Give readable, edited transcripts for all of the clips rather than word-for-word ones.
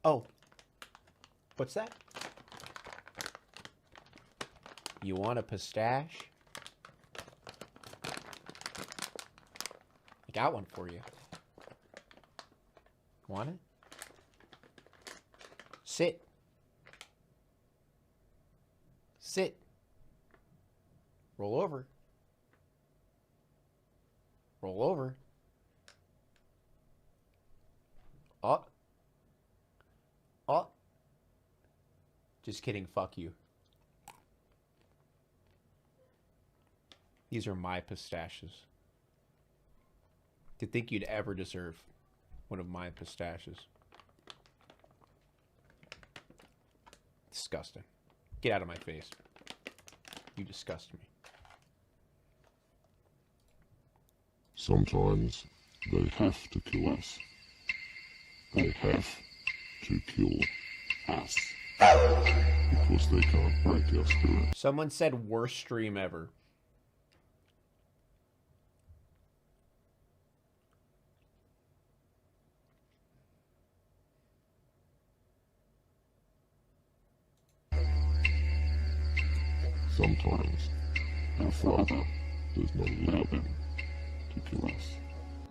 Oh. What's that? You want a pistache? I got one for you. Want it? Sit. Sit. Roll over. Roll over. Up. Up. Just kidding, fuck you. These are my pistaches. To think you'd ever deserve one of my pistaches. Disgusting. Get out of my face. You disgust me. Sometimes they have to kill us. They have to kill us. Because they can't break our spirit. Someone said worst stream ever. Sometimes our Father does not allow them to kill us.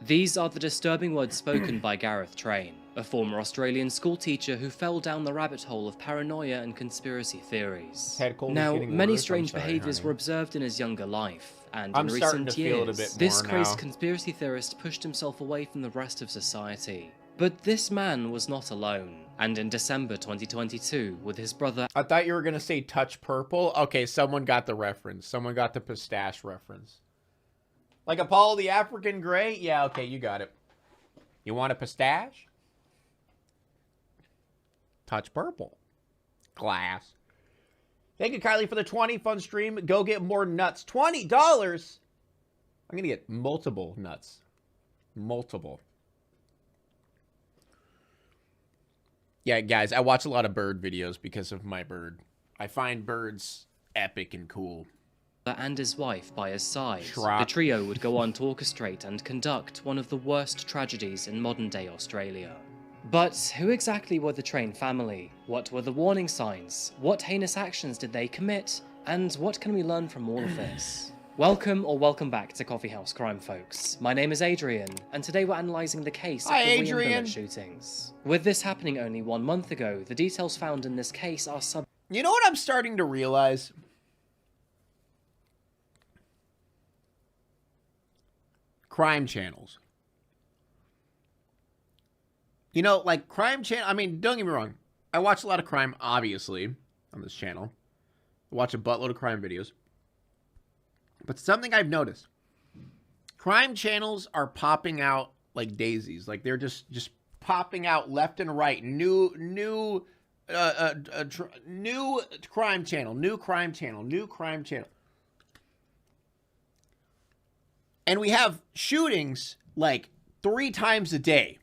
These are the disturbing words spoken by Gareth Train, a former Australian schoolteacher who fell down the rabbit hole of paranoia and conspiracy theories. Now, many strange behaviours were observed in his younger life, and in recent years, this crazed conspiracy theorist pushed himself away from the rest of society. But this man was not alone, and in December 2022, with his brother... I thought you were going to say touch purple. Okay, someone got the reference. Someone got the pistache reference. Like Apollo the African Grey? Yeah, okay, you got it. You want a pistache? Touch purple. Glass. Thank you, Kylie, for the 20. Fun stream. Go get more nuts. $20? I'm going to get multiple nuts. Multiple. Yeah, guys, I watch a lot of bird videos because of my bird. I find birds epic and cool. And his wife by his side. The trio would go on to orchestrate and conduct one of the worst tragedies in modern-day Australia. But who exactly were the Train family? What were the warning signs? What heinous actions did they commit? And what can we learn from all of this? Welcome back to Coffee House Crime, folks. My name is Adrian, and today we're analysing the case of the William shootings. With this happening only 1 month ago, the details found in this case are You know what I'm starting to realize? Crime channels. You know, like crime channel. I mean, don't get me wrong. I watch a lot of crime, obviously, on this channel. I watch a buttload of crime videos. But something I've noticed. Crime channels are popping out like daisies. Like they're just popping out left and right. New crime channel. New crime channel. New crime channel. And we have shootings like 3 times a day.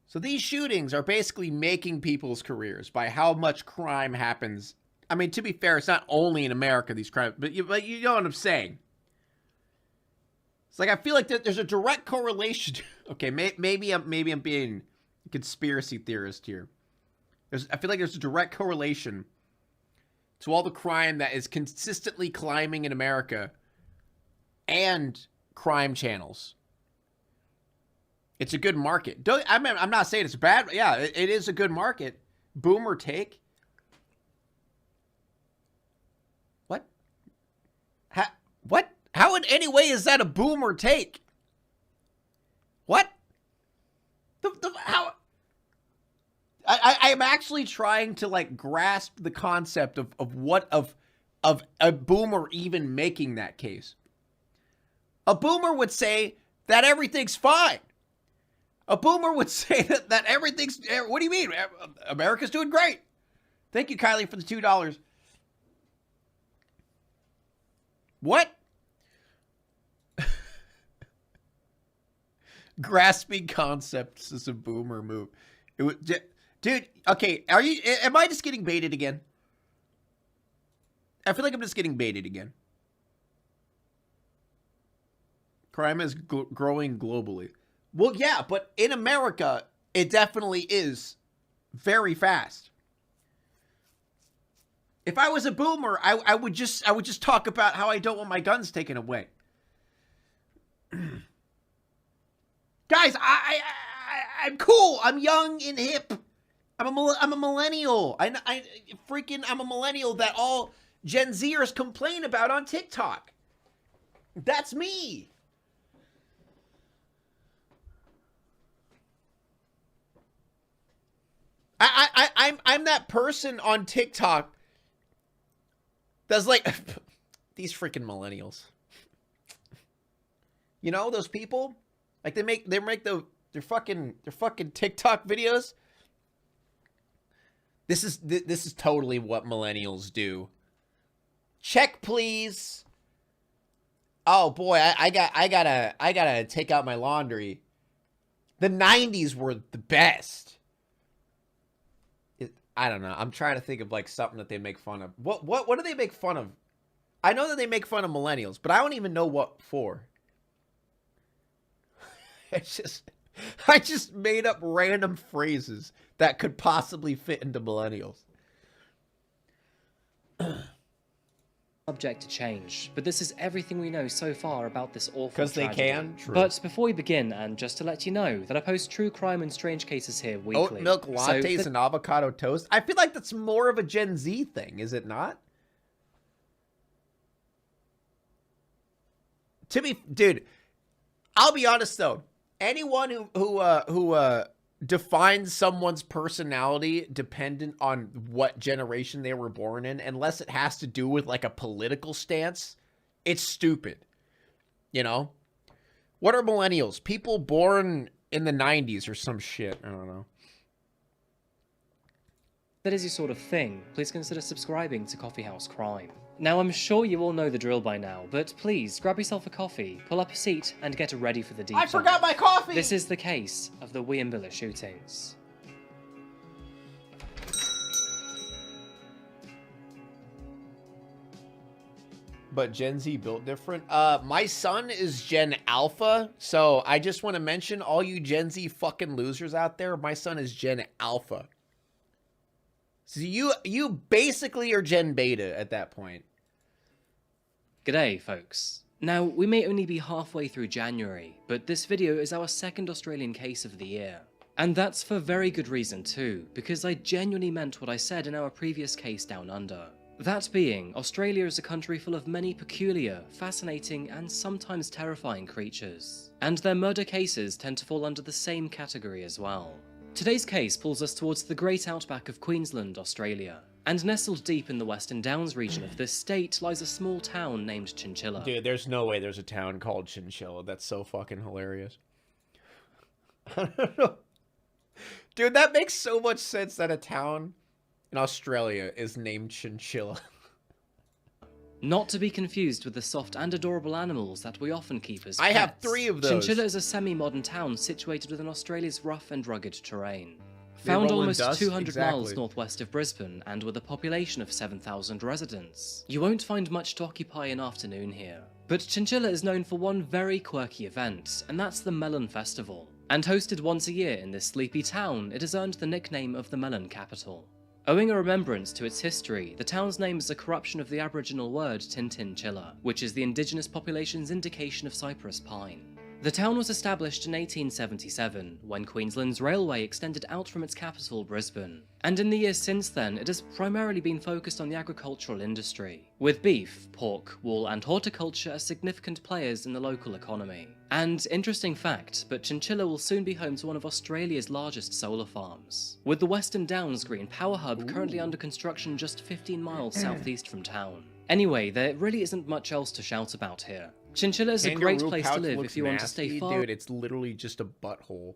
So these shootings are basically making people's careers by how much crime happens. I mean, to be fair, it's not only in America, these crimes, but you know what I'm saying. It's like, I feel like there's a direct correlation. Okay, maybe I'm being a conspiracy theorist here. I feel like there's a direct correlation to all the crime that is consistently climbing in America and crime channels. It's a good market. I'm not saying it's bad. But yeah, it is a good market. Boomer take. What? What? How in any way is that a boomer take? What? How? I am actually trying to like grasp the concept of a boomer even making that case. A boomer would say that everything's fine. A boomer would say that everything's... What do you mean? America's doing great. Thank you, Kylie, for the $2. What? Grasping concepts is a boomer move. It was, dude, okay, am I just getting baited again? I feel like I'm just getting baited again. Crime is growing globally. Well, yeah, but in America, it definitely is very fast. If I was a boomer, I would just talk about how I don't want my guns taken away. Guys, I'm cool. I'm young and hip. I'm a millennial. I'm a millennial that all Gen Zers complain about on TikTok. That's me. I'm that person on TikTok that's like these freaking millennials. You know those people? Like they make their fucking TikTok videos. This is totally what millennials do. Check, please. Oh boy, I gotta take out my laundry. The 90s were the best. I don't know. I'm trying to think of like something that they make fun of. What do they make fun of? I know that they make fun of millennials, but I don't even know what for. I just made up random phrases that could possibly fit into millennials. Subject to change, but this is everything we know so far about this awful Because they tragedy. can? True. But before we begin, and just to let you know, that I post true crime and strange cases here weekly. Oat milk lattes and avocado toast? I feel like that's more of a Gen Z thing, is it not? Dude, I'll be honest though. Anyone who defines someone's personality dependent on what generation they were born in, unless it has to do with like a political stance, it's stupid. You know? What are millennials? People born in the 90s or some shit. I don't know. That is your sort of thing, please consider subscribing to Coffee House Crime. Now, I'm sure you all know the drill by now, but please grab yourself a coffee, pull up a seat, and get ready for the deep dive. I forgot my coffee! This is the case of the Wieambilla shootings. But Gen Z built different. My son is Gen Alpha, so I just want to mention all you Gen Z fucking losers out there, my son is Gen Alpha. So you basically are Gen Beta at that point. G'day, folks. Now, we may only be halfway through January, but this video is our second Australian case of the year. And that's for very good reason too, because I genuinely meant what I said in our previous case down under. That being, Australia is a country full of many peculiar, fascinating, and sometimes terrifying creatures. And their murder cases tend to fall under the same category as well. Today's case pulls us towards the great outback of Queensland, Australia. And nestled deep in the Western Downs region of this state lies a small town named Chinchilla. Dude, there's no way there's a town called Chinchilla. That's so fucking hilarious. I don't know. Dude, that makes so much sense that a town in Australia is named Chinchilla. Not to be confused with the soft and adorable animals that we often keep as pets. I have 3 of those. Chinchilla is a semi-modern town situated within Australia's rough and rugged terrain. Found almost 200 miles northwest of Brisbane and with a population of 7,000 residents. You won't find much to occupy an afternoon here. But Chinchilla is known for one very quirky event, and that's the Melon Festival. And hosted once a year in this sleepy town, it has earned the nickname of the Melon Capital. Owing a remembrance to its history, the town's name is a corruption of the Aboriginal word Tintinchilla, which is the indigenous population's indication of cypress pine. The town was established in 1877, when Queensland's railway extended out from its capital, Brisbane. And in the years since then, it has primarily been focused on the agricultural industry, with beef, pork, wool and horticulture as significant players in the local economy. And interesting fact, but Chinchilla will soon be home to one of Australia's largest solar farms, with the Western Downs Green Power Hub currently under construction just 15 miles southeast from town. Anyway, there really isn't much else to shout about here. Chinchilla is a great place to live if you want to stay far. Dude, it's literally just a butthole,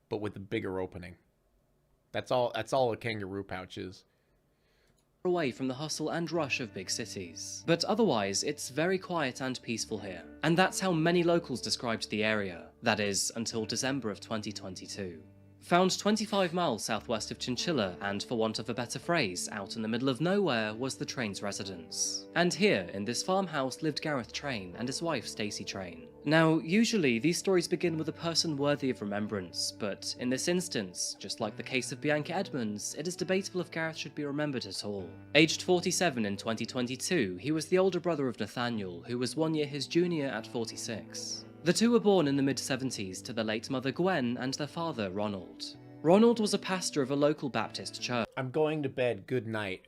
but with a bigger opening. That's all a kangaroo pouch is. Away from the hustle and rush of big cities. But otherwise, it's very quiet and peaceful here. And that's how many locals described the area. That is, until December of 2022. Found 25 miles southwest of Chinchilla, and for want of a better phrase, out in the middle of nowhere, was the Train's residence. And here, in this farmhouse, lived Gareth Train and his wife Stacey Train. Now, usually, these stories begin with a person worthy of remembrance, but in this instance, just like the case of Bianca Edmonds, it is debatable if Gareth should be remembered at all. Aged 47 in 2022, he was the older brother of Nathaniel, who was 1 year his junior at 46. The two were born in the mid-70s to their late mother Gwen and their father Ronald. Ronald was a pastor of a local Baptist church. I'm going to bed, good night.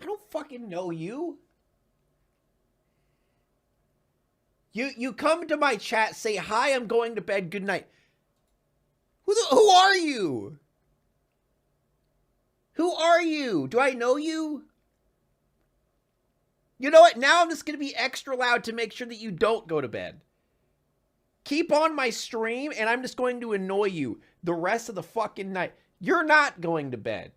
I don't fucking know you. You come to my chat, say, hi, I'm going to bed, good night. Who are you? Who are you? Do I know you? You know what? Now I'm just going to be extra loud to make sure that you don't go to bed. Keep on my stream, and I'm just going to annoy you the rest of the fucking night. You're not going to bed.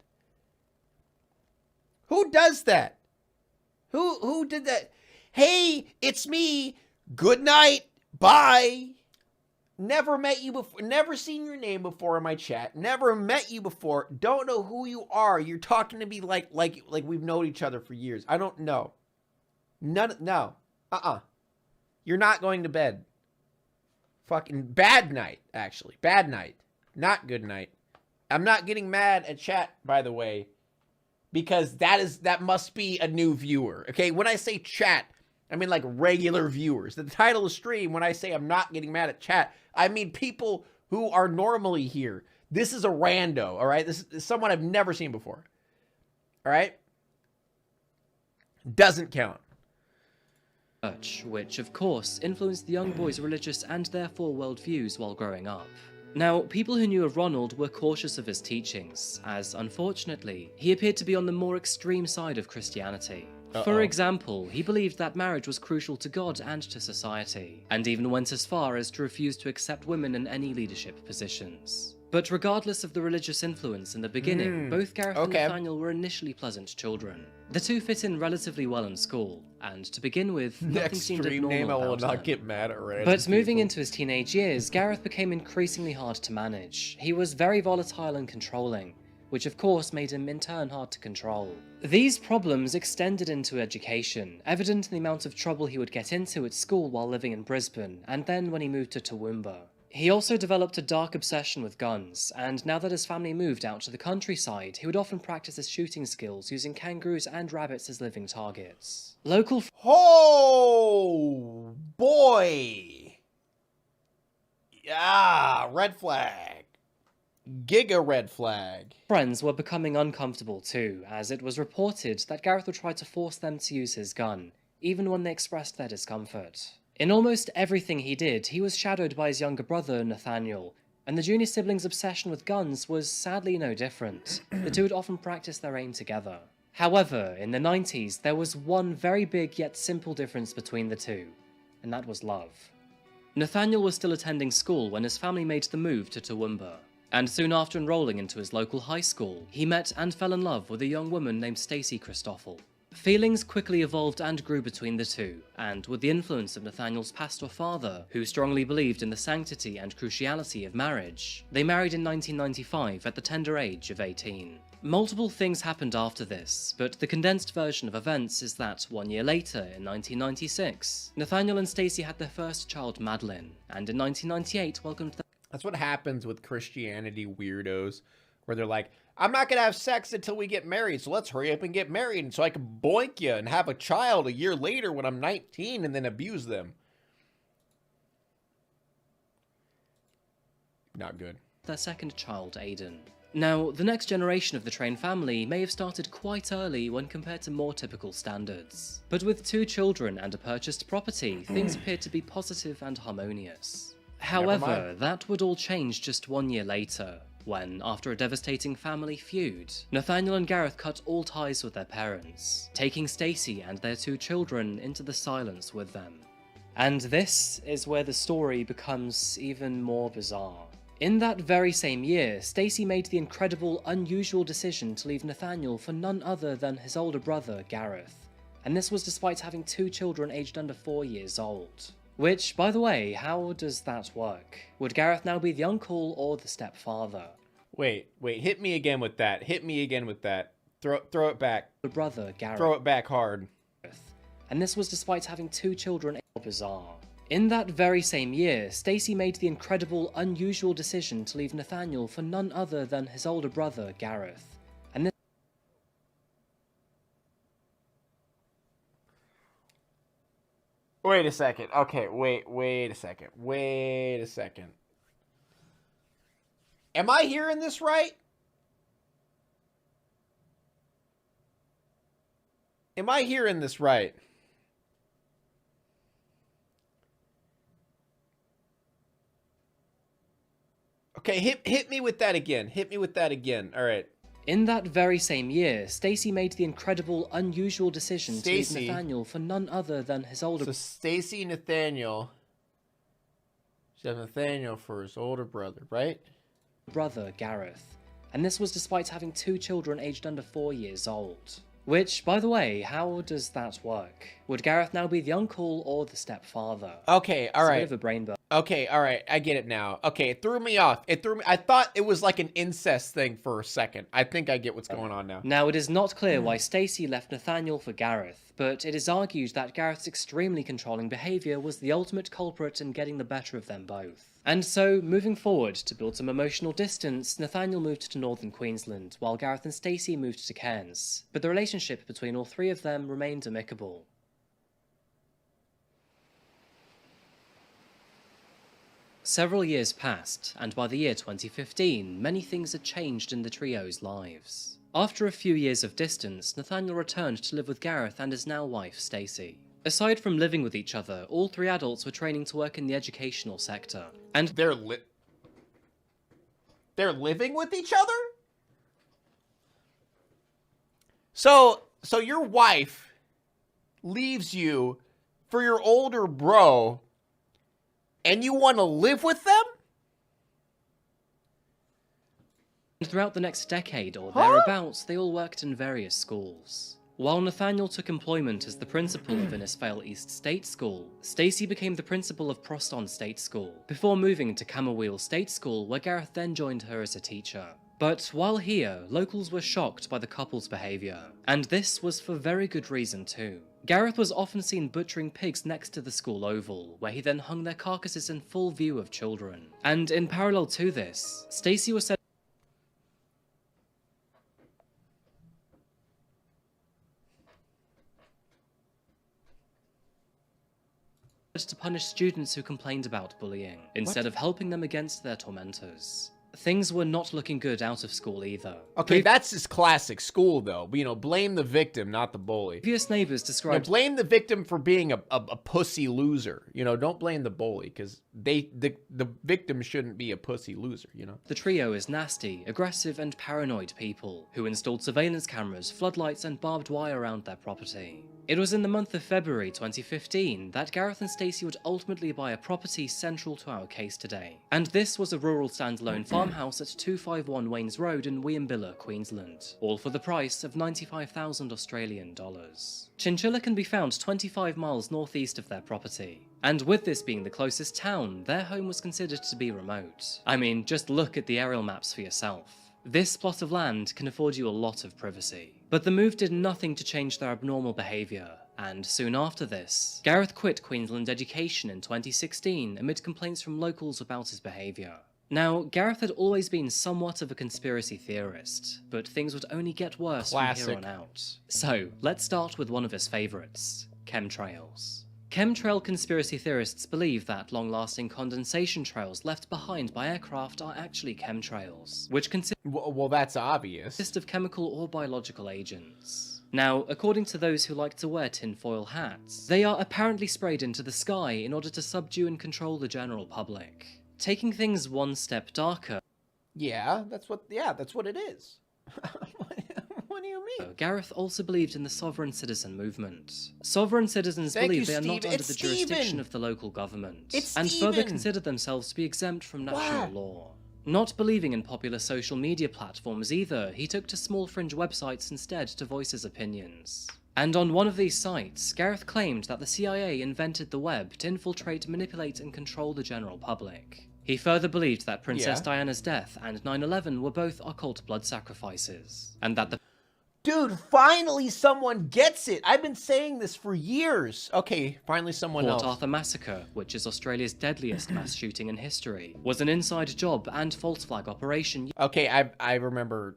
Who does that? Who did that? Hey, it's me. Good night. Bye. Never met you before. Never seen your name before in my chat. Never met you before. Don't know who you are. You're talking to me like we've known each other for years. I don't know. No. You're not going to bed. Fucking bad night, actually. Bad night. Not good night. I'm not getting mad at chat, by the way, because that must be a new viewer. Okay, when I say chat, I mean like regular viewers. The title of the stream, when I say I'm not getting mad at chat, I mean people who are normally here. This is a rando, all right? This is someone I've never seen before. All right? Doesn't count. Which, of course, influenced the young boy's religious and therefore worldviews while growing up. Now, people who knew of Ronald were cautious of his teachings, as, unfortunately, he appeared to be on the more extreme side of Christianity. For example, he believed that marriage was crucial to God and to society, and even went as far as to refuse to accept women in any leadership positions. But regardless of the religious influence in the beginning, both Gareth and Nathaniel were initially pleasant children. The two fit in relatively well in school, and to begin with, nothing seemed abnormal name I will about not them. get mad at random But moving people. into his teenage years, Gareth became increasingly hard to manage. He was very volatile and controlling, which of course made him in turn hard to control. These problems extended into education, evident in the amount of trouble he would get into at school while living in Brisbane, and then when he moved to Toowoomba. He also developed a dark obsession with guns, and now that his family moved out to the countryside, he would often practice his shooting skills using kangaroos and rabbits as living targets. Local Oh, boy. Yeah, red flag. Giga red flag. friends were becoming uncomfortable too, as it was reported that Gareth would try to force them to use his gun, even when they expressed their discomfort. In almost everything he did, he was shadowed by his younger brother, Nathaniel, and the junior siblings' obsession with guns was sadly no different. The two would often practice their aim together. However, in the 90s, there was one very big yet simple difference between the two, and that was love. Nathaniel was still attending school when his family made the move to Toowoomba, and soon after enrolling into his local high school, he met and fell in love with a young woman named Stacey Christoffel. Feelings quickly evolved and grew between the two, and with the influence of Nathaniel's pastor father, who strongly believed in the sanctity and cruciality of marriage, they married in 1995 at the tender age of 18. Multiple things happened after this, but the condensed version of events is that 1 year later, in 1996, Nathaniel and Stacey had their first child, Madeline, and in 1998 welcomed their That's what happens with Christianity weirdos, where they're like, I'm not going to have sex until we get married, so let's hurry up and get married so I can boink you and have a child a year later when I'm 19 and then abuse them. Not good. their second child, Aiden. Now, the next generation of the Train family may have started quite early when compared to more typical standards. But with 2 children and a purchased property, things appeared to be positive and harmonious. However, that would all change just 1 year later, when, after a devastating family feud, Nathaniel and Gareth cut all ties with their parents, taking Stacey and their 2 children into the silence with them. And this is where the story becomes even more bizarre. In that very same year, Stacey made the incredible, unusual decision to leave Nathaniel for none other than his older brother, Gareth. And this was despite having 2 children aged under 4 years old. Which, by the way, how does that work? Would Gareth now be the uncle or the stepfather? Wait, hit me again with that. Hit me again with that. Throw it back. The brother, Gareth. Throw it back hard. And this was despite having 2 children. Bizarre. In that very same year, Stacy made the incredible, unusual decision to leave Nathaniel for none other than his older brother, Gareth. And this Wait a second. Okay, wait a second. Wait a second. Am I hearing this right? Am I hearing this right? Okay, hit me with that again. Hit me with that again. All right. In that very same year, Stacy made the incredible, unusual decision to leave Nathaniel for none other than his older... So Stacy Nathaniel... She has Nathaniel for his older brother, right? ...brother, Gareth. And this was despite having 2 children aged under 4 years old. Which, by the way, how does that work? Would Gareth now be the uncle or the stepfather? Okay, all right. It's a bit of a brain burn. Okay, all right, I get it now. Okay, it threw me off. I thought it was like an incest thing for a second. I think I get what's going on now. Now, it is not clear why Stacy left Nathaniel for Gareth, but it is argued that Gareth's extremely controlling behaviour was the ultimate culprit in getting the better of them both. And so, moving forward, to build some emotional distance, Nathaniel moved to northern Queensland, while Gareth and Stacy moved to Cairns. But the relationship between all 3 of them remained amicable. Several years passed, and by the year 2015, many things had changed in the trio's lives. After a few years of distance, Nathaniel returned to live with Gareth and his now wife, Stacy. Aside from living with each other, all 3 adults were training to work in the educational sector. And they're living with each other? So your wife leaves you for your older bro, and you want to live with them? throughout the next decade or thereabouts, they all worked in various schools. While Nathaniel took employment as the principal of Innisfail East State School, Stacy became the principal of Proston State School, before moving to Camberwell State School, where Gareth then joined her as a teacher. But while here, locals were shocked by the couple's behaviour, and this was for very good reason too. Gareth was often seen butchering pigs next to the school oval, where he then hung their carcasses in full view of children. And in parallel to this, Stacy was said to punish students who complained about bullying, instead of helping them against their tormentors. Things were not looking good out of school either. Okay, that's just classic school, though. You know, blame the victim, not the bully. Previous neighbors described... blame the victim for being a pussy loser. You know, don't blame the bully, because the victim shouldn't be a pussy loser, you know? The trio is nasty, aggressive, and paranoid people, who installed surveillance cameras, floodlights, and barbed wire around their property. It was in the month of February 2015 that Gareth and Stacy would ultimately buy a property central to our case today. And this was a rural standalone farmhouse at 251 Waynes Road in Weambilla, Queensland, all for the price of 95,000 Australian dollars. Chinchilla can be found 25 miles northeast of their property. And with this being the closest town, their home was considered to be remote. I mean, just look at the aerial maps for yourself. This plot of land can afford you a lot of privacy. But the move did nothing to change their abnormal behaviour, and soon after this, Gareth quit Queensland Education in 2016 amid complaints from locals about his behaviour. Now, Gareth had always been somewhat of a conspiracy theorist, but things would only get worse from here on out. So, let's start with one of his favourites, chemtrails. Chemtrail conspiracy theorists believe that long-lasting condensation trails left behind by aircraft are actually chemtrails, which consist well, that's obvious. of chemical or biological agents. Now, according to those who like to wear tinfoil hats, they are apparently sprayed into the sky in order to subdue and control the general public. Taking things one step darker... Yeah, that's what it is. What do you mean? Gareth also believed in the sovereign citizen movement. Sovereign citizens believe they are not under the jurisdiction of the local government, and further consider themselves to be exempt from national law. Not believing in popular social media platforms either, he took to small fringe websites instead to voice his opinions. And on one of these sites, Gareth claimed that the CIA invented the web to infiltrate, manipulate, and control the general public. He further believed that Princess Diana's death and 9/11 were both occult blood sacrifices, and that the Dude, finally someone gets it. I've been saying this for years. Okay, finally someone Port else. Arthur Massacre, which is Australia's deadliest mass shooting in history, was an inside job and false flag operation Okay, I remember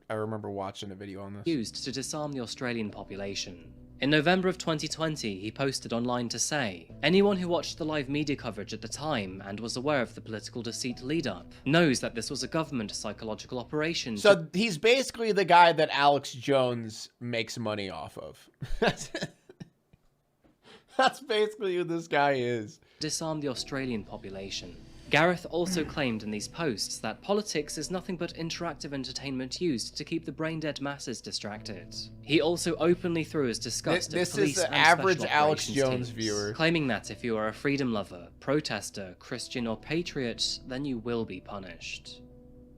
watching a video on this. used to disarm the Australian population. In November of 2020, he posted online to say, anyone who watched the live media coverage at the time and was aware of the political deceit lead-up knows that this was a government psychological operation. So he's basically the guy that Alex Jones makes money off of. That's basically who this guy is. Disarm the Australian population. Gareth also claimed in these posts that politics is nothing but interactive entertainment used to keep the brain-dead masses distracted. He also openly threw his disgust at This police is the and average special Alex operations Jones teams, viewer. claiming that if you are a freedom lover, protester, Christian or patriot, then you will be punished.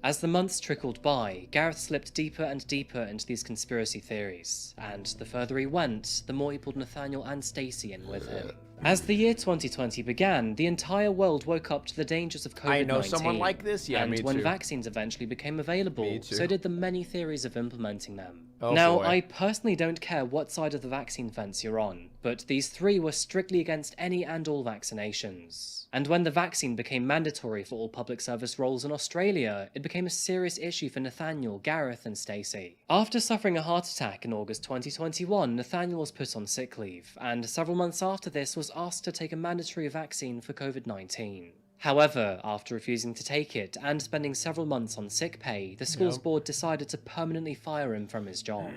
As the months trickled by, Gareth slipped deeper and deeper into these conspiracy theories, and the further he went, the more he pulled Nathaniel and Stacey in with him. As the year 2020 began, the entire world woke up to the dangers of COVID-19. I know someone like this? Yeah, and me when too. vaccines eventually became available, Me too. so did the many theories of implementing them. Oh, now, boy. I personally don't care what side of the vaccine fence you're on, but these three were strictly against any and all vaccinations. And when the vaccine became mandatory for all public service roles in Australia, it became a serious issue for Nathaniel, Gareth and Stacey. After suffering a heart attack in August 2021, Nathaniel was put on sick leave, and several months after this was asked to take a mandatory vaccine for COVID-19. However, after refusing to take it and spending several months on sick pay, the school's board decided to permanently fire him from his job.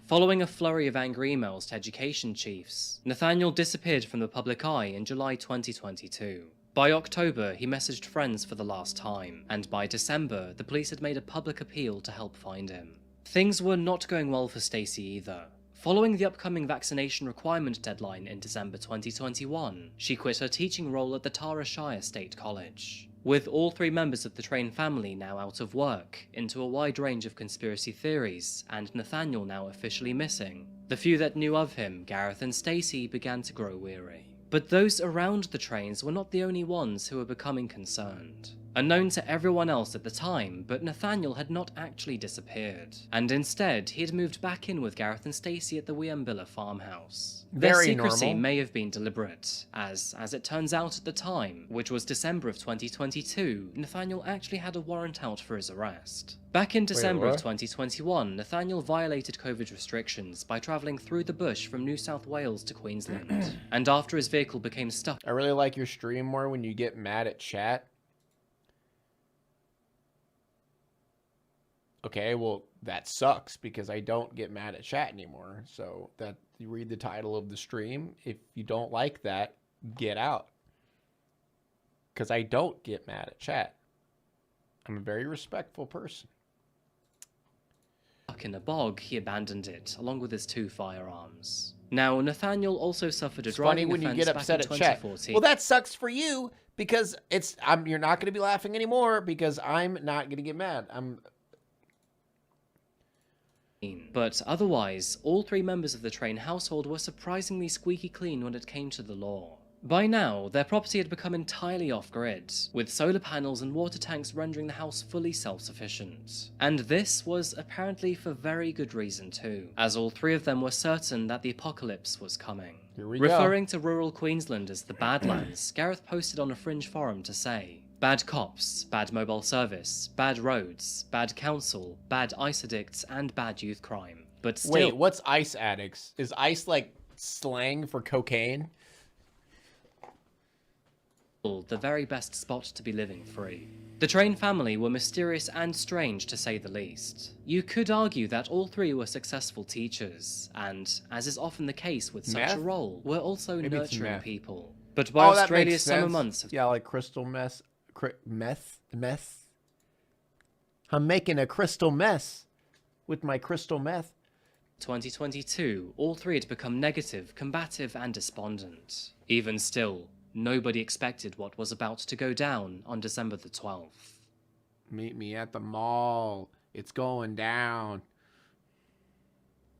Following a flurry of angry emails to education chiefs, Nathaniel disappeared from the public eye in July 2022. By October, he messaged friends for the last time, and by December, the police had made a public appeal to help find him. Things were not going well for Stacey either. Following the upcoming vaccination requirement deadline in December 2021, she quit her teaching role at the Tara Shire State College. With all three members of the Train family now out of work, into a wide range of conspiracy theories, and Nathaniel now officially missing, the few that knew of him, Gareth and Stacey, began to grow weary. But those around the Trains were not the only ones who were becoming concerned. Unknown to everyone else at the time, but Nathaniel had not actually disappeared, and instead he had moved back in with Gareth and Stacey at the Wiambilla farmhouse. Their Very secrecy normal. may have been deliberate, as it turns out at the time, which was December of 2022, Nathaniel actually had a warrant out for his arrest. Back in December of what? 2021, Nathaniel violated COVID restrictions by travelling through the bush from New South Wales to Queensland, and after his vehicle became stuck I really like your stream more when you get mad at chat. Okay, well, that sucks because I don't get mad at chat anymore. So that you read the title of the stream. If you don't like that, get out. Because I don't get mad at chat. I'm a very respectful person. in a bog, he abandoned it, along with his 2 firearms. Now, Nathaniel also suffered a It's funny driving when you offense get back upset in at chat. 2014. Well, that sucks for you because you're not going to be laughing anymore because I'm not going to get mad. But otherwise, all 3 members of the Train household were surprisingly squeaky clean when it came to the law. By now, their property had become entirely off-grid, with solar panels and water tanks rendering the house fully self-sufficient. And this was apparently for very good reason too, as all 3 of them were certain that the apocalypse was coming. Here we Referring to rural Queensland as the Badlands, Gareth posted on a fringe forum to say, "Bad cops, bad mobile service, bad roads, bad council, bad ice addicts, and bad youth crime. But still..." Wait, what's ice addicts? Is ice like slang for cocaine? The very best spot to be living free. The Train family were mysterious and strange to say the least. You could argue that all 3 were successful teachers, and, as is often the case with such Meth? a role, were also Maybe it's nurturing meth. people. But by Oh, that Australia's makes summer sense. months Yeah, like crystal meth. Meth. I'm making a crystal mess with my crystal meth. 2022, all 3 had become negative, combative, and despondent. Even still, nobody expected what was about to go down on December the 12th. Meet me at the mall. It's going down.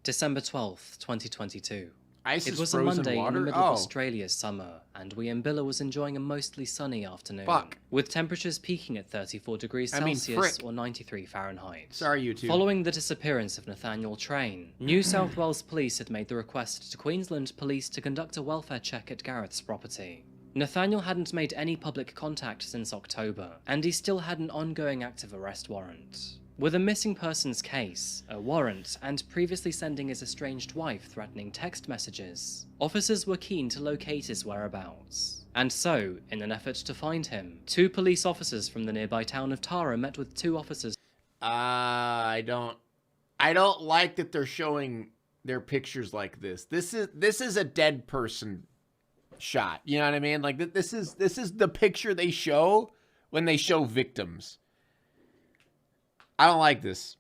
December 12th, 2022. Ice It is was a frozen Monday water? in the middle of Australia's summer, and Wiambilla was enjoying a mostly sunny afternoon. With temperatures peaking at 34 degrees Celsius or 93 Fahrenheit. Sorry, YouTube. Following the disappearance of Nathaniel Train, New South Wales Police had made the request to Queensland Police to conduct a welfare check at Gareth's property. Nathaniel hadn't made any public contact since October, and he still had an ongoing active arrest warrant. With a missing persons case, a warrant, and previously sending his estranged wife threatening text messages, officers were keen to locate his whereabouts. And so, in an effort to find him, 2 police officers from the nearby town of Tara met with 2 officers. I don't like that they're showing their pictures like this. This is a dead person shot. You know what I mean? Like this is the picture they show when they show victims. I don't like this.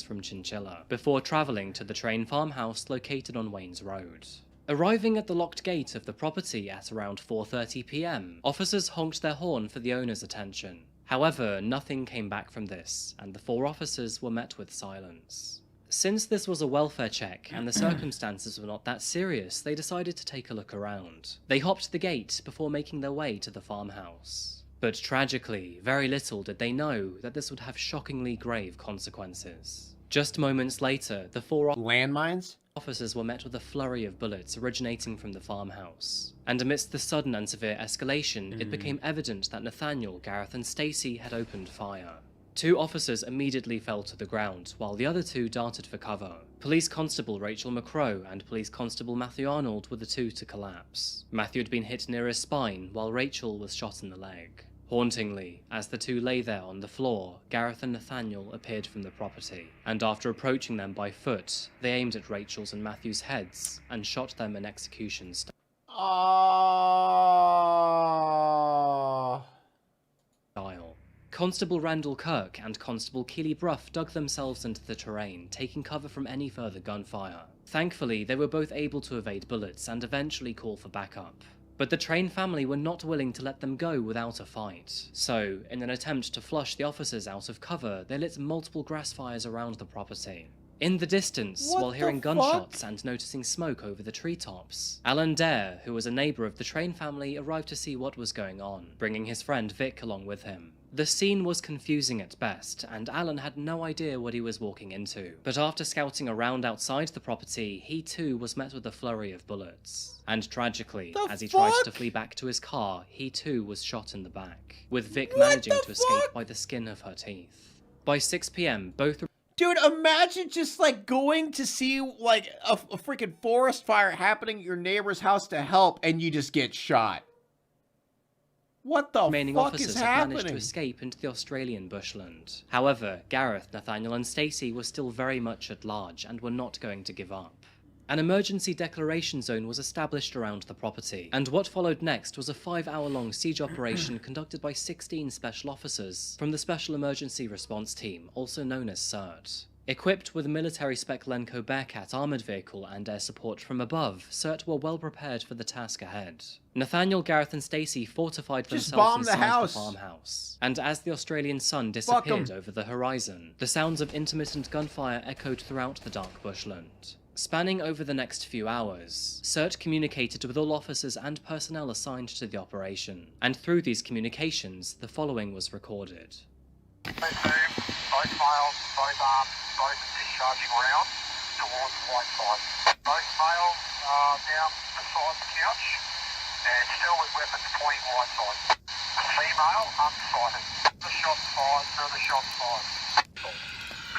From Chinchilla, before travelling to the Train farmhouse located on Waynes Road. Arriving at the locked gate of the property at around 4:30 PM, officers honked their horn for the owner's attention. However, nothing came back from this, and the 4 officers were met with silence. Since this was a welfare check and the circumstances were not that serious, they decided to take a look around. They hopped the gate before making their way to the farmhouse. But tragically, very little did they know that this would have shockingly grave consequences. Just moments later, the 4 landmines officers were met with a flurry of bullets originating from the farmhouse. And amidst the sudden and severe escalation, it became evident that Nathaniel, Gareth and Stacey had opened fire. 2 officers immediately fell to the ground, while the other 2 darted for cover. Police Constable Rachel McCrow and Police Constable Matthew Arnold were the 2 to collapse. Matthew had been hit near his spine, while Rachel was shot in the leg. Hauntingly, as the 2 lay there on the floor, Gareth and Nathaniel appeared from the property, and after approaching them by foot, they aimed at Rachel's and Matthew's heads and shot them in execution style. Constable Randall Kirk and Constable Keely Brough dug themselves into the terrain, taking cover from any further gunfire. Thankfully, they were both able to evade bullets and eventually call for backup. But the Train family were not willing to let them go without a fight. So, in an attempt to flush the officers out of cover, they lit multiple grass fires around the property. In the distance, while hearing gunshots and noticing smoke over the treetops, Alan Dare, who was a neighbour of the Train family, arrived to see what was going on, bringing his friend Vic along with him. The scene was confusing at best, and Alan had no idea what he was walking into. But after scouting around outside the property, he too was met with a flurry of bullets. And tragically, as he tried to flee back to his car, he too was shot in the back, with Vic managing to escape by the skin of her teeth. By 6 PM, both... Dude, imagine just, like, going to see, like, a freaking forest fire happening at your neighbor's house to help, and you just get shot. What the remaining fuck officers is had happening? managed to escape into the Australian bushland. However, Gareth, Nathaniel and Stacey were still very much at large and were not going to give up. An emergency declaration zone was established around the property, and what followed next was a 5-hour-long siege operation conducted by 16 special officers from the Special Emergency Response Team, also known as CERT. Equipped with a military-spec Lenco Bearcat armoured vehicle and air support from above, CERT were well prepared for the task ahead. Nathaniel, Gareth and Stacey fortified themselves inside the farmhouse, and as the Australian sun disappeared over the horizon, the sounds of intermittent gunfire echoed throughout the dark bushland. Spanning over the next few hours, CERT communicated with all officers and personnel assigned to the operation, and through these communications, the following was recorded. Both males, both arms, both discharging rounds towards the white side. Both males are down beside the couch and still with weapons pointing white side. Female unsighted. Further shots fired, further shots fired.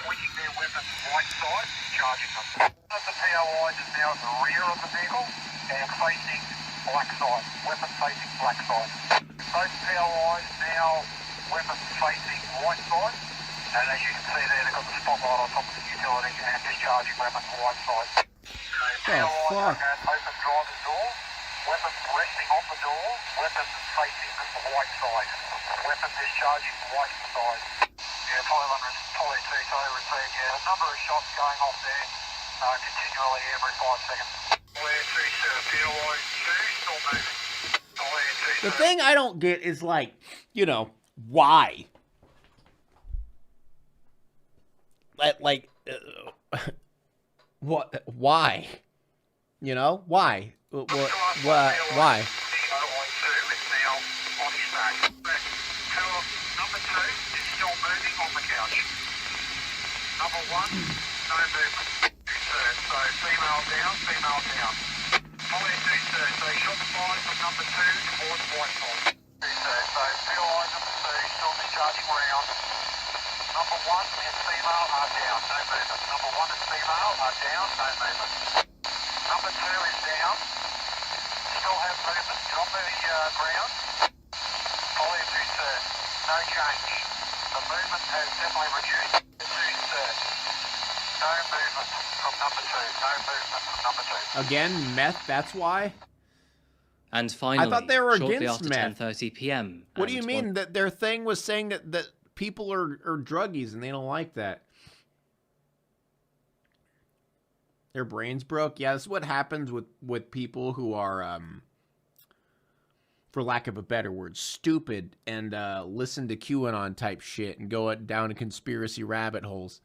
Pointing their weapons right side, charging them. One of the POIs is now at the rear of the vehicle and facing black side. Weapon facing black side. Both POIs now weapons facing white side. And as you can see there, they've got the spotlight on top of the utility and discharging weapons white side. POIs at open driver's door. Weapons resting on the door. Weapons facing the white side. Weapon discharging white side. Yeah, 500 Polly 2 received, yeah. A number of shots going off there continually every 5 seconds. Polly 2, POI 2, still moving. Polly 2, the thing I don't get is, like, you know, why? Like, what? Why? You know why? Why? BOI2 is now on his back. But number 2 is still moving on the couch. Number 1, no movement. 2-thirds, so female down, female down. Follow 2-thirds, so he shot fired from number 2 towards white side. 2-thirds, so BOI number 2 still discharging rounds. Number 1 and female are down, no movement. Number 1 and female are down, no movement. Number 2 is down, still have movement, drop the ground. Follow 2-thirds, no change. The movement has definitely reduced. 2-thirds, no movement from number 2, no movement from number 2. Again, meth, that's why? And finally, I thought they were shortly against after meth. 10:30 p.m. What do you mean? That their thing was saying that people are druggies and they don't like that. Their brains broke. Yeah, this is what happens with people who are, for lack of a better word, stupid and listen to QAnon type shit and go down conspiracy rabbit holes.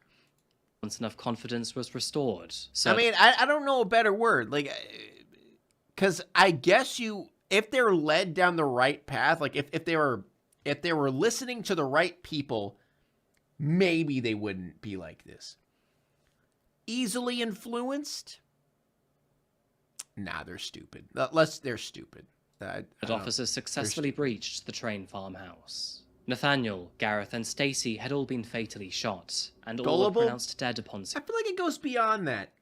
Once enough confidence was restored. So, I mean, I don't know a better word. Like, because I guess if they're led down the right path, like if they were listening to the right people, maybe they wouldn't be like this. Easily influenced? Nah, they're stupid. They're stupid. officers successfully breached the train farmhouse. Nathaniel, Gareth, and Stacy had all been fatally shot, and all were pronounced dead upon. I feel like it goes beyond that.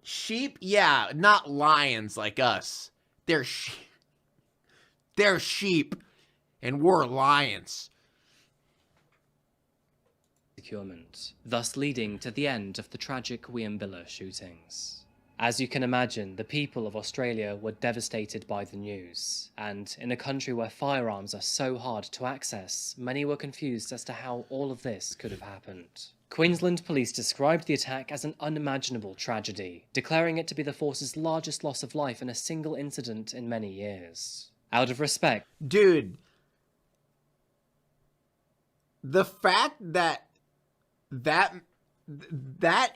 Sheep? Yeah, not lions like us. They're sheep, and we're lions. Securement, thus leading to the end of the tragic Wiambilla shootings. As you can imagine, the people of Australia were devastated by the news, and in a country where firearms are so hard to access, many were confused as to how all of this could have happened. Queensland police described the attack as an unimaginable tragedy, declaring it to be the force's largest loss of life in a single incident in many years. Out of respect... Dude, the fact that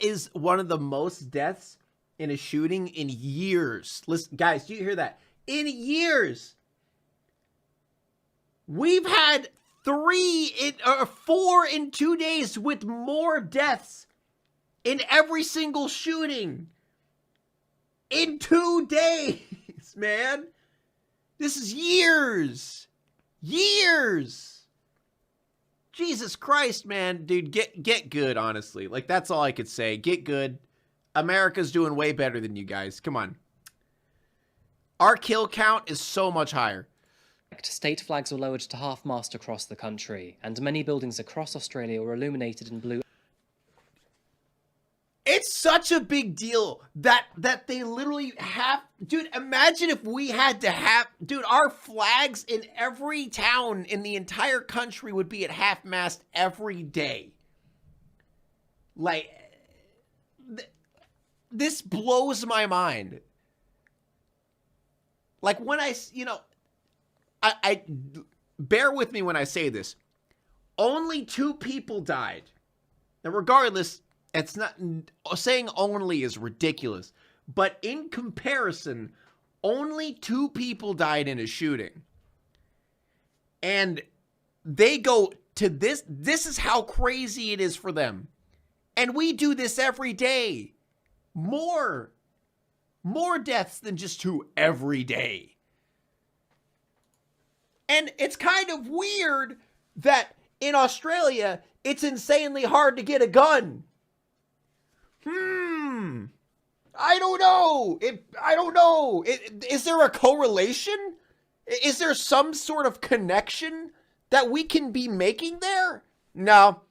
is one of the most deaths in a shooting in years. Listen, guys, do you hear that? In years. We've had 4 in 2 days with more deaths in every single shooting. In 2 days, man. This is years. Years. Jesus Christ, man. Dude, get good, honestly. Like, that's all I could say. Get good. America's doing way better than you guys. Come on. Our kill count is so much higher. State flags were lowered to half-mast across the country, and many buildings across Australia were illuminated in blue. It's such a big deal that they literally have... Dude, imagine if we had to have... Dude, our flags in every town in the entire country would be at half-mast every day. Like... This blows my mind. Like, when I bear with me when I say this. Only 2 people died. Now, regardless, it's not... Saying only is ridiculous. But in comparison, only 2 people died in a shooting. And they go to this... This is how crazy it is for them. And we do this every day. More deaths than just 2 every day. And it's kind of weird that in Australia, it's insanely hard to get a gun. I don't know. I don't know. Is there a correlation? Is there some sort of connection that we can be making there? No.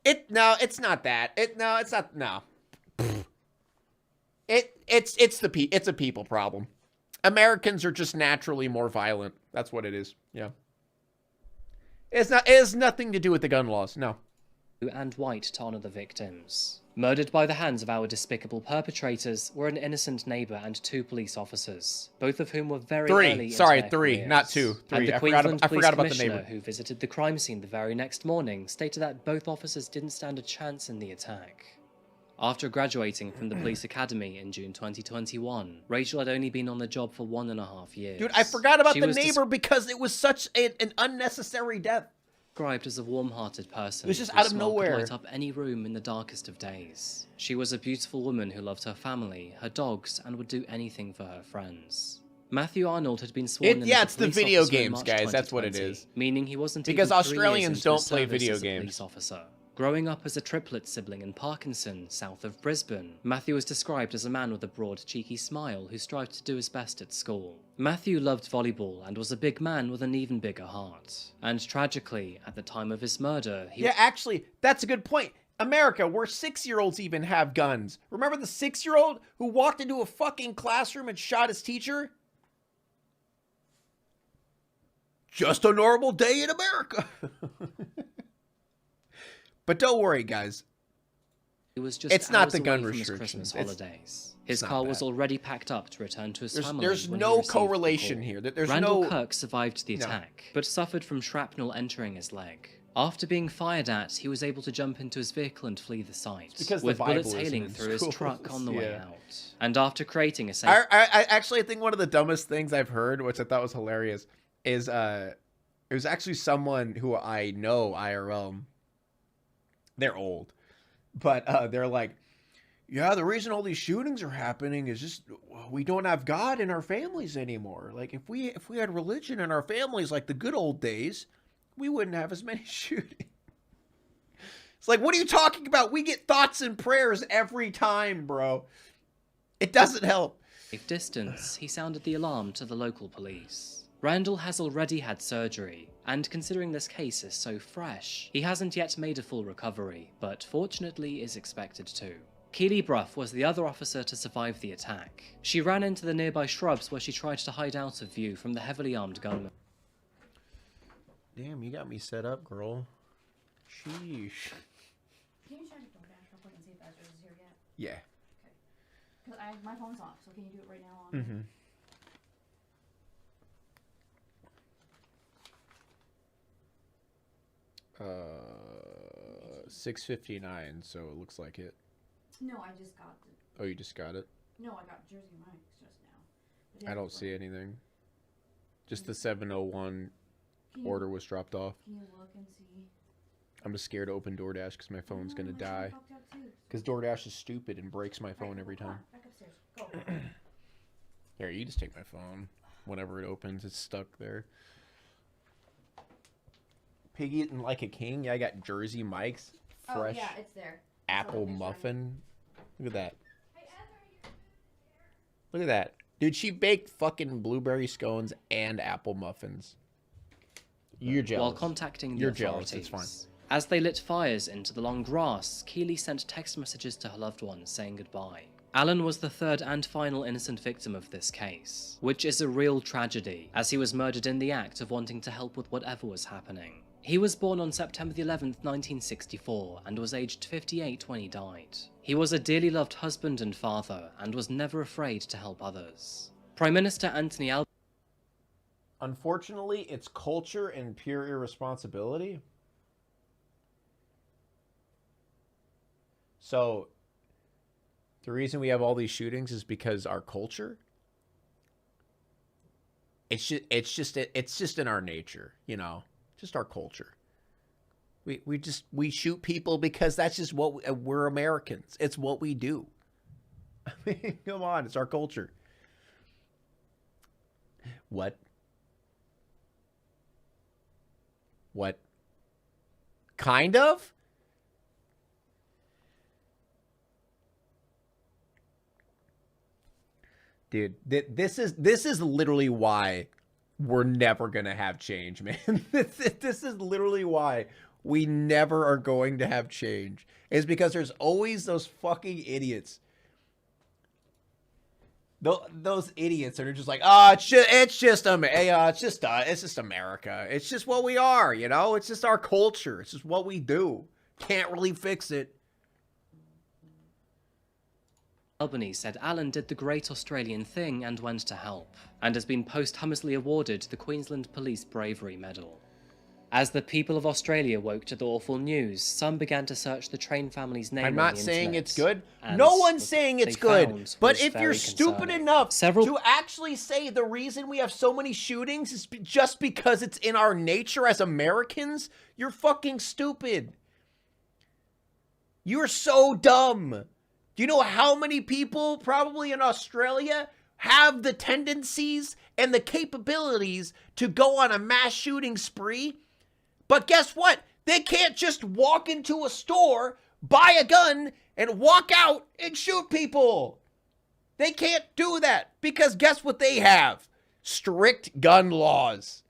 It's not that. It's not. No. It's a people problem. Americans are just naturally more violent. That's what it is. Yeah. It has nothing to do with the gun laws. No. And white to honor the victims. Murdered by the hands of our despicable perpetrators were an innocent neighbor and 2 police officers, both of whom were very early into their 3, careers. not 2. 3. And the I Queensland Police forgot about the Commissioner, neighbor who visited the crime scene the very next morning, stated that both officers didn't stand a chance in the attack. After graduating from the police academy in June 2021, Rachel had only been on the job for 1.5 years. Dude, I forgot about the neighbor because it was such an unnecessary death. Described as a warm-hearted person. It was just out of nowhere. Could light up any room in the darkest of days. She was a beautiful woman who loved her family, her dogs, and would do anything for her friends. Matthew Arnold had been sworn in yeah, as it's a the police video officer in games, March guys. That's what it 2020, is. Meaning he wasn't because even 3 Australians years don't into play his video service as a games. police officer. Growing up as a triplet sibling in Parkinson, south of Brisbane, Matthew was described as a man with a broad, cheeky smile who strived to do his best at school. Matthew loved volleyball and was a big man with an even bigger heart. And tragically, at the time of his murder, Yeah, actually, that's a good point. America, where 6-year-olds even have guns. Remember the 6-year-old who walked into a fucking classroom and shot his teacher? Just a normal day in America. But don't worry, guys. It's not the gun restrictions. Holidays. His car was already packed up to return to his family. There's no correlation here. Randall Kirk survived the attack, but suffered from shrapnel entering his leg. After being fired at, he was able to jump into his vehicle and flee the site, with bullets hailing through his truck on the way out. And after creating a safe... I think one of the dumbest things I've heard, which I thought was hilarious, is it was actually someone who I know IRL. They're old, but they're like, yeah, the reason all these shootings are happening is just we don't have God in our families anymore. Like if we had religion in our families like the good old days, we wouldn't have as many shootings. It's like, what are you talking about? We get thoughts and prayers every time, bro. It doesn't help. Safe distance, he sounded the alarm to the local police. Randall has already had surgery, and considering this case is so fresh, he hasn't yet made a full recovery, but fortunately is expected to. Keely Bruff was the other officer to survive the attack. She ran into the nearby shrubs where she tried to hide out of view from the heavily armed gunman. Damn, you got me set up, girl. Sheesh. Can you check DoorDash real quick and see if Ezra is here yet? Yeah. Okay. Because my phone's off, so can you do it right now on? Mm-hmm. 6:59, so it looks like it. No, I just got it. Oh, you just got it? No, I got Jersey Mike's just now. I don't see anything. Just the 7:01 order was dropped off. Can you look and see? I'm just scared to open DoorDash because my phone's gonna die. Because DoorDash is stupid and breaks my phone every time. Back upstairs. Go. Here, you just take my phone. Whenever it opens, it's stuck there. Pig eating like a king. Yeah, I got Jersey Mike's fresh yeah, it's there. apple muffin. Look at that. Look at that. Dude, she baked fucking blueberry scones and apple muffins. You're jealous. While contacting the authorities. It's fine. As they lit fires into the long grass, Keely sent text messages to her loved ones saying goodbye. Alan was the third and final innocent victim of this case, which is a real tragedy, as he was murdered in the act of wanting to help with whatever was happening. He was born on September 11th, 1964, and was aged 58 when he died. He was a dearly loved husband and father, and was never afraid to help others. Prime Minister Anthony Albanese... Unfortunately, it's culture and pure irresponsibility. So, the reason we have all these shootings is because our culture. It's just in our nature, you know, just our culture. We shoot people because that's just what we're Americans. It's what we do. I mean, come on, it's our culture. What? Kind of? Dude, this is literally why we're never going to have change, man. This is literally why we never are going to have change. It's because there's always those fucking idiots. Those idiots that are just like, oh, it's just America. It's just what we are, you know? It's just our culture. It's just what we do. Can't really fix it. Albanese said Alan did the great Australian thing and went to help, and has been posthumously awarded the Queensland Police Bravery Medal. As the people of Australia woke to the awful news, some began to search the Train family's name I'm on not the saying internet, it's good. and No one's what saying it's they good. found But was if you're very stupid concerning. enough Several to actually say the reason we have so many shootings is just because it's in our nature as Americans, you're fucking stupid. You're so dumb. Do you know how many people probably in Australia have the tendencies and the capabilities to go on a mass shooting spree? But guess what? They can't just walk into a store, buy a gun, and walk out and shoot people. They can't do that because guess what they have? Strict gun laws.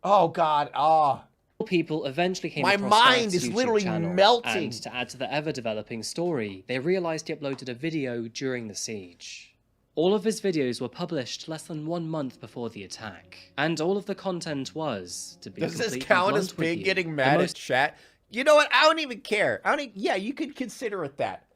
Oh, God. Oh. People eventually came My across mind Gareth's is YouTube literally channel, melting. and to add to the ever-developing story, they realised he uploaded a video during the siege. All of his videos were published less than 1 month before the attack, and all of the content was, to be Does this completely count blunt as with Pig you, getting the mad most at chat? You know what? I don't even care. Yeah, you could consider it that.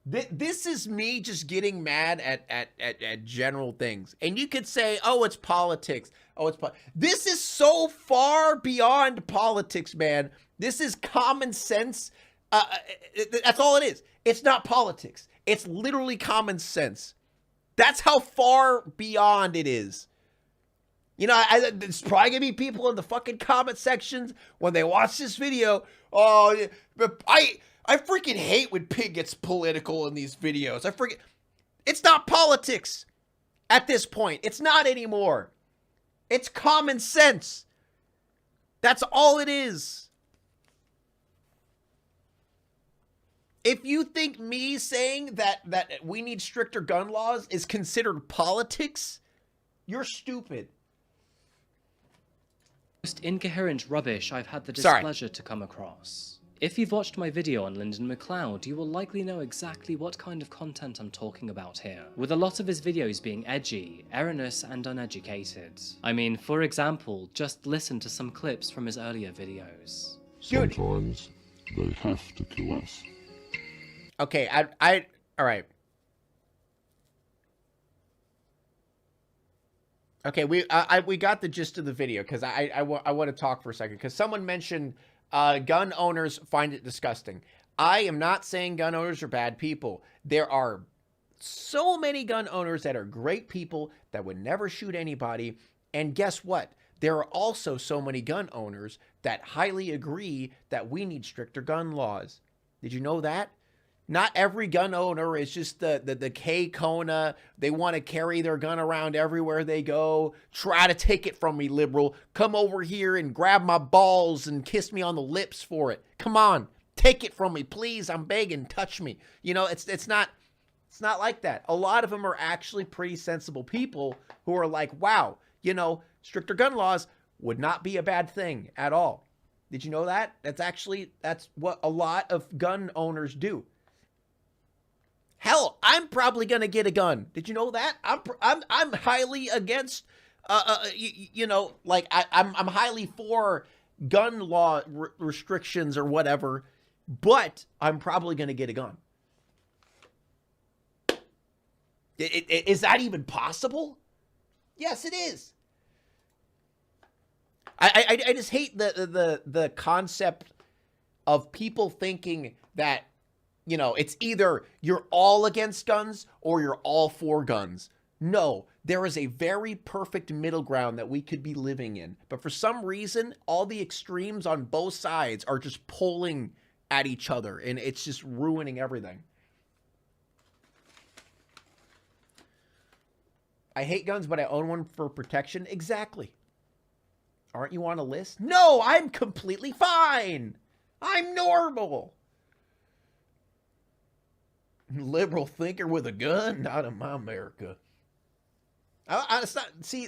This is me just getting mad at general things. And you could say, oh, it's politics. Oh, it's this is so far beyond politics, man. This is common sense. That's all it is. It's not politics. It's literally common sense. That's how far beyond it is. You know, there's probably gonna be people in the fucking comment sections when they watch this video. Oh, I freaking hate when Pig gets political in these videos. It's not politics at this point. It's not anymore. It's common sense. That's all it is. If you think me saying that we need stricter gun laws is considered politics, you're stupid. Most incoherent rubbish I've had the displeasure to come across. If you've watched my video on Lyndon McLeod, you will likely know exactly what kind of content I'm talking about here, with a lot of his videos being edgy, erroneous, and uneducated. I mean, for example, just listen to some clips from his earlier videos. Sometimes they have to kill us. Okay, all right. Okay, we got the gist of the video because I want to talk for a second because someone mentioned gun owners find it disgusting. I am not saying gun owners are bad people. There are so many gun owners that are great people that would never shoot anybody. And guess what? There are also so many gun owners that highly agree that we need stricter gun laws. Did you know that? Not every gun owner is just the K-Kona. They want to carry their gun around everywhere they go. Try to take it from me, liberal. Come over here and grab my balls and kiss me on the lips for it. Come on, take it from me, please. I'm begging, touch me. You know, it's not like that. A lot of them are actually pretty sensible people who are like, wow, you know, stricter gun laws would not be a bad thing at all. Did you know that? That's what a lot of gun owners do. Hell, I'm probably gonna get a gun. Did you know that? I'm highly against, you know, like I'm highly for gun law restrictions or whatever, but I'm probably gonna get a gun. Is that even possible? Yes, it is. I just hate the concept of people thinking that, you know, it's either you're all against guns or you're all for guns. No, there is a very perfect middle ground that we could be living in. But for some reason, all the extremes on both sides are just pulling at each other, and it's just ruining everything. I hate guns, but I own one for protection. Exactly. Aren't you on a list? No, I'm completely fine. I'm normal. Liberal thinker with a gun? Not in my America. It's not, see,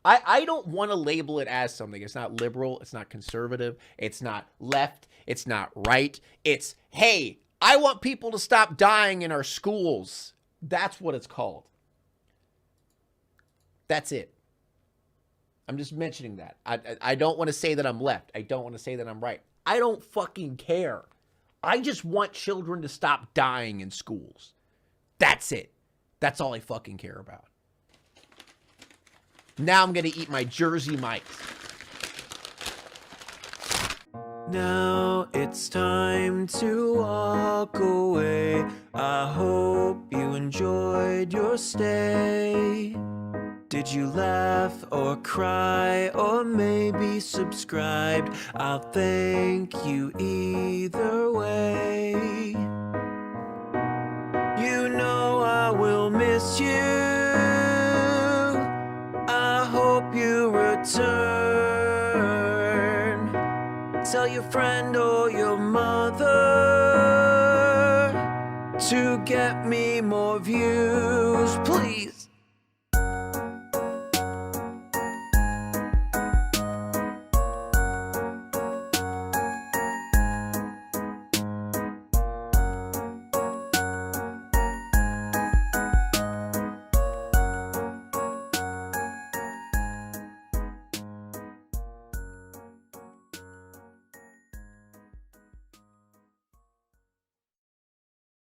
I don't want to label it as something. It's not liberal. It's not conservative. It's not left. It's not right. It's, hey, I want people to stop dying in our schools. That's what it's called. That's it. I'm just mentioning that. I don't want to say that I'm left. I don't want to say that I'm right. I don't fucking care. I just want children to stop dying in schools. That's it. That's all I fucking care about. Now I'm gonna eat my Jersey Mike's. Now it's time to walk away. I hope you enjoyed your stay. Did you laugh or cry or maybe subscribed? I'll thank you either way. You know I will miss you. I hope you return. Tell your friend or your mother to get me more views, please.